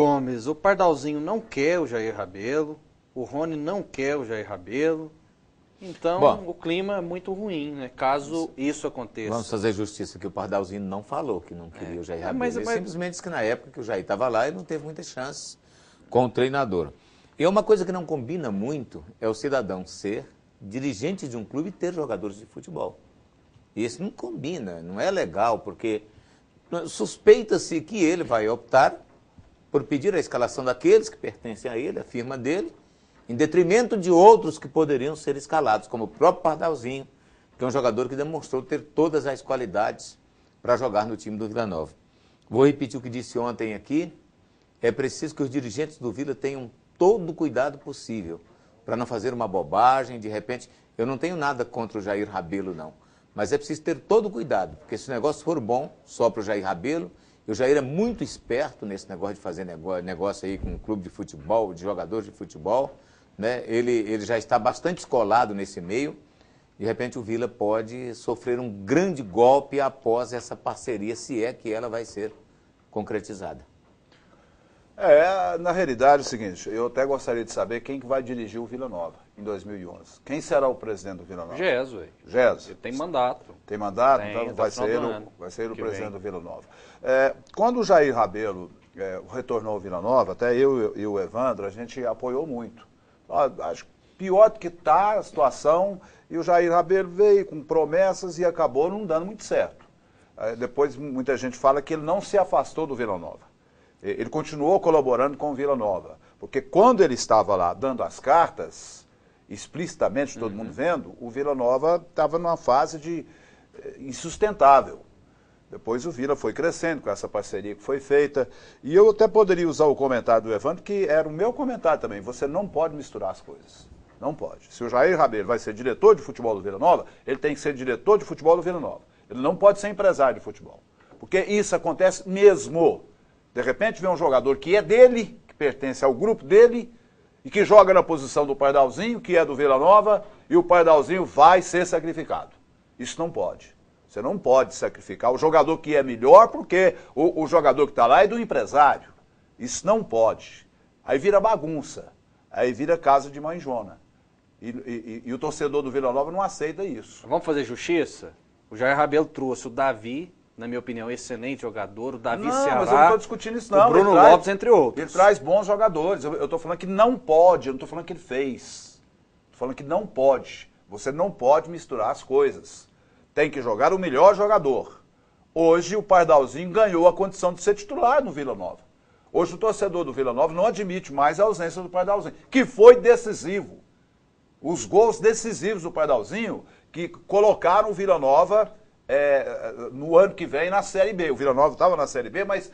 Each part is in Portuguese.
Gomes, o Pardalzinho não quer o Jair Rabelo, o Rony não quer o Jair Rabelo, então Bom, o clima é muito ruim, né? Caso isso aconteça. Vamos fazer justiça que o Pardalzinho não falou que não queria o Jair Rabelo. Ele mas simplesmente disse que na época que o Jair estava lá, ele não teve muitas chances com o treinador. E uma coisa que não combina muito é o cidadão ser dirigente de um clube e ter jogadores de futebol. Isso não combina, não é legal, porque suspeita-se que ele vai optar por pedir a escalação daqueles que pertencem a ele, a firma dele, em detrimento de outros que poderiam ser escalados, como o próprio Pardalzinho, que é um jogador que demonstrou ter todas as qualidades para jogar no time do Vila Nova. Vou repetir o que disse ontem aqui, é preciso que os dirigentes do Vila tenham todo o cuidado possível para não fazer uma bobagem, de repente, eu não tenho nada contra o Jair Rabelo, não, mas é preciso ter todo o cuidado, porque se o negócio for bom, só para o Jair Rabelo, e o Jair é muito esperto nesse negócio de fazer negócio aí com um clube de futebol, de jogadores de futebol, né? Ele já está bastante escolado nesse meio. De repente o Vila pode sofrer um grande golpe após essa parceria, se é que ela vai ser concretizada. Na realidade é o seguinte, eu até gostaria de saber quem que vai dirigir o Vila Nova em 2011. Quem será o presidente do Vila Nova? Gesso, Gesso. Ele tem mandato. Tem mandato? Tem, então vai ser ele o presidente vem. do Vila Nova. Quando o Jair Rabelo retornou ao Vila Nova, até eu e o Evandro, a gente apoiou muito. Acho pior do que está a situação, e o Jair Rabelo veio com promessas e acabou não dando muito certo. Depois muita gente fala que ele não se afastou do Vila Nova. Ele continuou colaborando com o Vila Nova, porque quando ele estava lá dando as cartas, explicitamente todo mundo vendo, o Vila Nova estava numa fase insustentável. Depois o Vila foi crescendo com essa parceria que foi feita, e eu até poderia usar o comentário do Evandro, que era o meu comentário também, você não pode misturar as coisas, não pode. Se o Jair Rabelo vai ser diretor de futebol do Vila Nova, ele tem que ser diretor de futebol do Vila Nova, ele não pode ser empresário de futebol, porque isso acontece mesmo. De repente vem um jogador que é dele, que pertence ao grupo dele, e que joga na posição do Pardalzinho, que é do Vila Nova, e o Pardalzinho vai ser sacrificado. Isso não pode. Você não pode sacrificar o jogador que é melhor, porque o jogador que está lá é do empresário. Isso não pode. Aí vira bagunça. Aí vira casa de mãe Jona. E o torcedor do Vila Nova não aceita isso. Vamos fazer justiça? O Jair Rabelo trouxe o Davi, na minha opinião, excelente jogador, o Davi Ceará, mas eu não estou discutindo isso não. O Bruno Lopes, entre outros. Ele traz bons jogadores. Eu estou falando que não pode, eu não estou falando que ele fez. Estou falando que não pode. Você não pode misturar as coisas. Tem que jogar o melhor jogador. Hoje o Pardalzinho ganhou a condição de ser titular no Vila Nova. Hoje o torcedor do Vila Nova não admite mais a ausência do Pardalzinho, que foi decisivo. Os gols decisivos do Pardalzinho que colocaram o Vila Nova no ano que vem na Série B. O Vila Nova estava na Série B, mas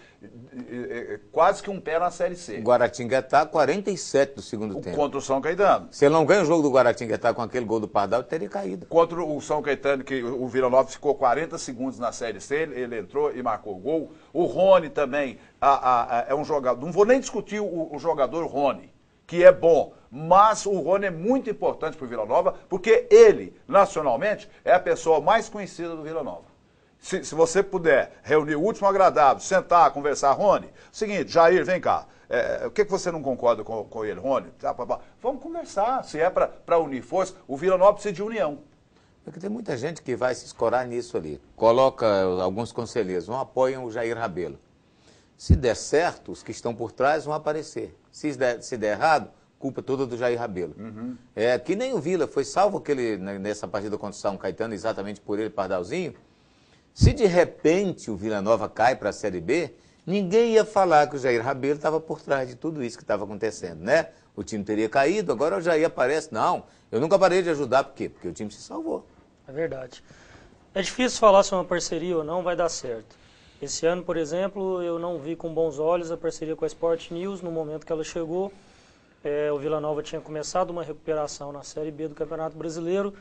quase que um pé na Série C. O Guaratinguetá, 47 do segundo tempo. Contra o São Caetano. Se ele não ganha o jogo do Guaratinguetá com aquele gol do Pardal, ele teria caído. Contra o São Caetano, que o Vila Nova ficou 40 segundos na Série C, ele entrou e marcou o gol. O Rony também é um jogador, não vou nem discutir o jogador Rony, que é bom, mas o Rony é muito importante para o Vila Nova, porque ele, nacionalmente, é a pessoa mais conhecida do Vila Nova. Se você puder reunir o último agradável, sentar, conversar, Rony, seguinte, Jair, vem cá, o que você não concorda com ele, Rony? Vamos conversar, se é para unir força, o Vila Nova precisa de união. Porque tem muita gente que vai se escorar nisso ali. Coloca alguns conselheiros, não apoiam o Jair Rabelo. Se der certo, os que estão por trás vão aparecer. Se der errado, culpa toda do Jair Rabelo. Que nem o Vila foi salvo nessa partida contra o São Caetano, exatamente por ele, Pardalzinho. Se de repente o Vila Nova cai para a Série B, ninguém ia falar que o Jair Rabelo estava por trás de tudo isso que estava acontecendo, né? O time teria caído, agora o Jair aparece. Não, eu nunca parei de ajudar, por quê? Porque o time se salvou. É verdade. É difícil falar se uma parceria ou não vai dar certo. Esse ano, por exemplo, eu não vi com bons olhos a parceria com a Sport News no momento que ela chegou. O Vila Nova tinha começado uma recuperação na Série B do Campeonato Brasileiro,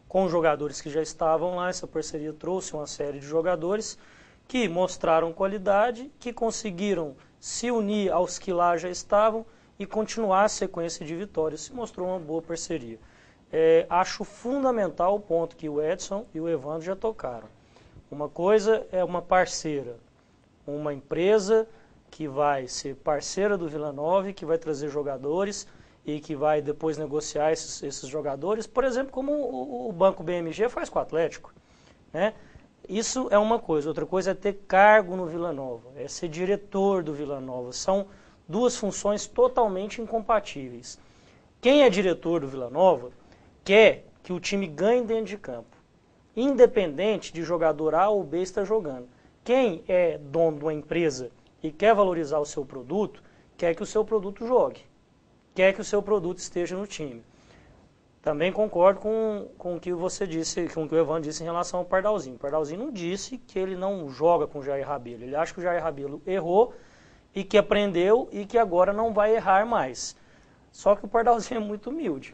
com jogadores que já estavam lá. Essa parceria trouxe uma série de jogadores que mostraram qualidade, que conseguiram se unir aos que lá já estavam e continuar a sequência de vitórias. Se mostrou uma boa parceria. Acho fundamental o ponto que o Edson e o Evandro já tocaram. Uma coisa é uma parceira, uma empresa que vai ser parceira do Vila Nova, que vai trazer jogadores e que vai depois negociar esses jogadores, por exemplo, como o Banco BMG faz com o Atlético, né? Isso é uma coisa. Outra coisa é ter cargo no Vila Nova, é ser diretor do Vila Nova. São duas funções totalmente incompatíveis. Quem é diretor do Vila Nova quer que o time ganhe dentro de campo, independente de jogador A ou B estar jogando. Quem é dono de uma empresa e quer valorizar o seu produto, quer que o seu produto jogue, quer que o seu produto esteja no time. Também concordo com o que você disse, com o que o Evandro disse em relação ao Pardalzinho. O Pardalzinho não disse que ele não joga com o Jair Rabelo. Ele acha que o Jair Rabelo errou e que aprendeu e que agora não vai errar mais. Só que o Pardalzinho é muito humilde,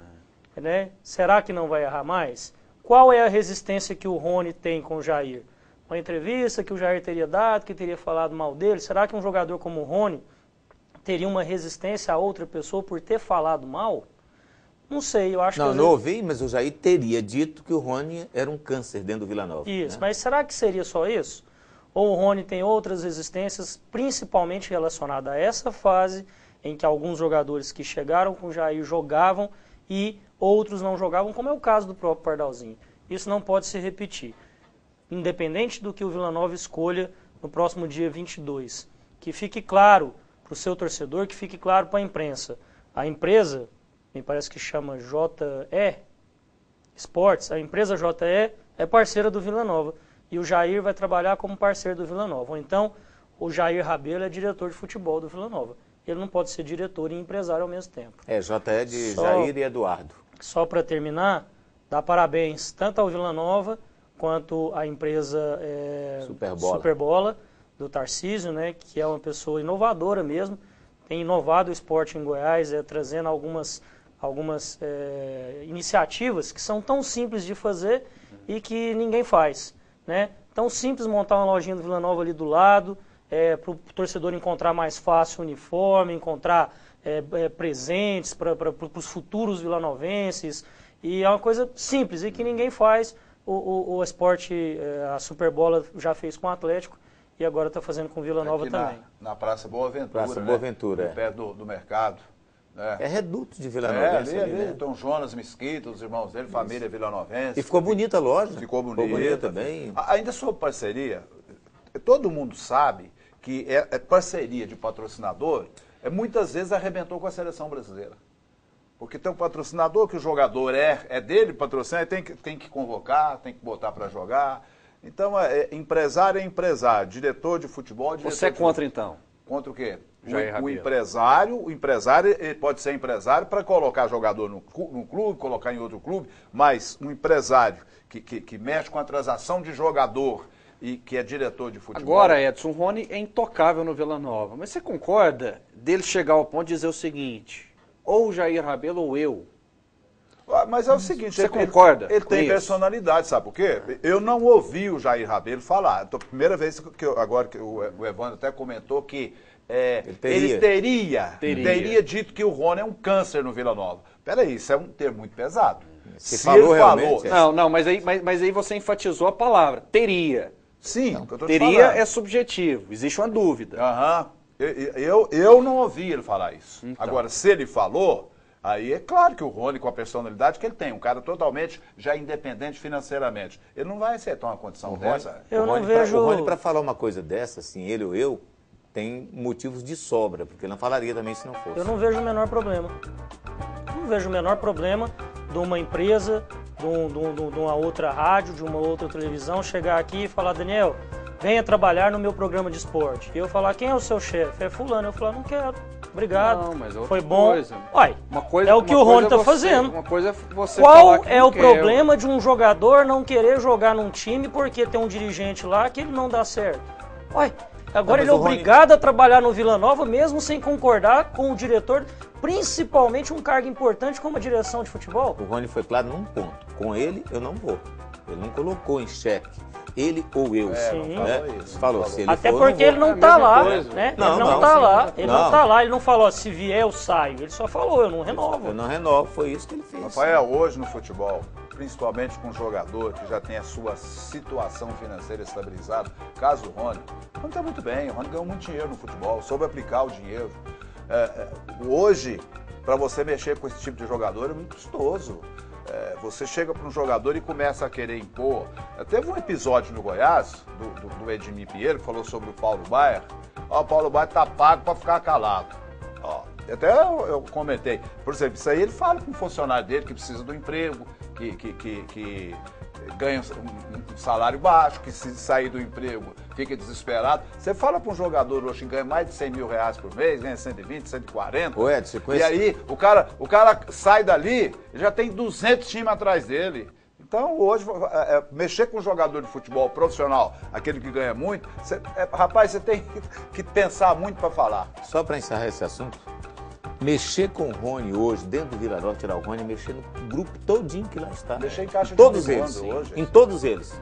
né? Será que não vai errar mais? Qual é a resistência que o Rony tem com o Jair? Uma entrevista que o Jair teria dado, que teria falado mal dele. Será que um jogador como o Rony teria uma resistência a outra pessoa por ter falado mal? Não sei, eu acho que... Não ouvi, mas o Jair teria dito que o Rony era um câncer dentro do Vila Nova. Isso, né? Mas será que seria só isso? Ou o Rony tem outras resistências, principalmente relacionadas a essa fase, em que alguns jogadores que chegaram com o Jair jogavam e outros não jogavam, como é o caso do próprio Pardalzinho. Isso não pode se repetir. Independente do que o Vila Nova escolha no próximo dia 22. Que fique claro para o seu torcedor, que fique claro para a imprensa. A empresa... me parece que chama JE Sports, a empresa JE é parceira do Vila Nova e o Jair vai trabalhar como parceiro do Vila Nova. Ou então, o Jair Rabelo é diretor de futebol do Vila Nova. Ele não pode ser diretor e empresário ao mesmo tempo. É, JE de Jair e Eduardo. Só para terminar, dá parabéns tanto ao Vila Nova quanto à empresa Superbola do Tarcísio, né, que é uma pessoa inovadora mesmo, tem inovado o esporte em Goiás, trazendo algumas iniciativas que são tão simples de fazer e que ninguém faz, né? Tão simples montar uma lojinha do Vila Nova ali do lado, para o torcedor encontrar mais fácil o uniforme, encontrar presentes para os futuros vilanovenses, e é uma coisa simples e que ninguém faz. O esporte, a Superbola já fez com o Atlético e agora está fazendo com o Vila Nova também. Na Praça Boa Ventura, Praça Boa Ventura, perto do mercado. É reduto de Vila Nova. Ali. Então, Jonas Mesquita, os irmãos dele, família vilanovense. E ficou bonita a loja. Ficou bonita também. Ainda sobre parceria, todo mundo sabe que parceria de patrocinador, muitas vezes arrebentou com a seleção brasileira. Porque tem um patrocinador que o jogador é dele, patrocina, tem que convocar, tem que botar para jogar. Então, empresário é empresário, diretor de futebol... Você é contra, então? Contra o quê? O empresário ele pode ser empresário para colocar jogador no clube, colocar em outro clube, mas um empresário que mexe com a transação de jogador e que é diretor de futebol... Agora, Edson, o Rony é intocável no Vila Nova, mas você concorda dele chegar ao ponto de dizer o seguinte, ou o Jair Rabelo ou eu? Mas é o seguinte, você concorda? Ele tem personalidade, sabe por quê? Eu não ouvi o Jair Rabelo falar. Então, primeira vez que o Evandro até comentou que ele teria dito que o Rony é um câncer no Vila Nova. Peraí, isso é um termo muito pesado. Se falou realmente. Não, mas aí você enfatizou a palavra, teria. Sim, não, teria é subjetivo, existe uma dúvida. Eu não ouvi ele falar isso. Então. Agora, se ele falou... Aí é claro que o Rony, com a personalidade que ele tem, um cara totalmente já independente financeiramente, ele não vai aceitar uma condição dessa. Eu não vejo... O Rony, para falar uma coisa dessa, assim, ele ou eu, tem motivos de sobra, porque ele não falaria também se não fosse. Eu não vejo o menor problema. Não vejo o menor problema de uma empresa, de uma outra rádio, de uma outra televisão, chegar aqui e falar, Daniel, venha trabalhar no meu programa de esporte. E eu falar, quem é o seu chefe? É fulano. Eu falar, não quero. Obrigado. Não, mas foi bom. Coisa. Uai, é o que o Rony está fazendo. Uma coisa é você Qual é o problema de um jogador não querer jogar num time porque tem um dirigente lá que ele não dá certo? Uai, agora ele é obrigado a trabalhar no Vila Nova mesmo sem concordar com o diretor, principalmente um cargo importante como a direção de futebol? O Rony foi claro num ponto. Com ele, eu não vou. Ele não colocou em xeque. Ele ou eu. Sim. Falou. Se ele até for, porque ele não está lá, né? Não, ele não está lá. Ele não está lá. Ele não falou, se vier eu saio. Ele só falou, eu não renovo. Eu não renovo. Foi isso que ele fez. Rafael, hoje no futebol, principalmente com um jogador que já tem a sua situação financeira estabilizada, caso o Rony está muito bem, o Rony ganhou muito dinheiro no futebol, soube aplicar o dinheiro. Hoje, para você mexer com esse tipo de jogador é muito custoso. Você chega para um jogador e começa a querer impor. Teve um episódio no Goiás, do Edmir Pinheiro, que falou sobre o Paulo Baier. O Paulo Baier está pago para ficar calado. Até eu comentei. Por exemplo, isso aí ele fala com um funcionário dele que precisa do emprego, que ganha um salário baixo, que se sair do emprego fica desesperado. Você fala para um jogador hoje que ganha mais de 100 mil reais por mês, ganha 120, 140. Ô Ed, você conhece? E aí o cara sai dali e já tem 200 times atrás dele. Então hoje, mexer com um jogador de futebol profissional, aquele que ganha muito, rapaz, você tem que pensar muito para falar. Só para encerrar esse assunto, mexer com o Rony hoje, dentro do Vila Nova, tirar o Rony, mexer no grupo todinho que lá está. Mexer em caixa de todos fundo eles, hoje. em todos eles.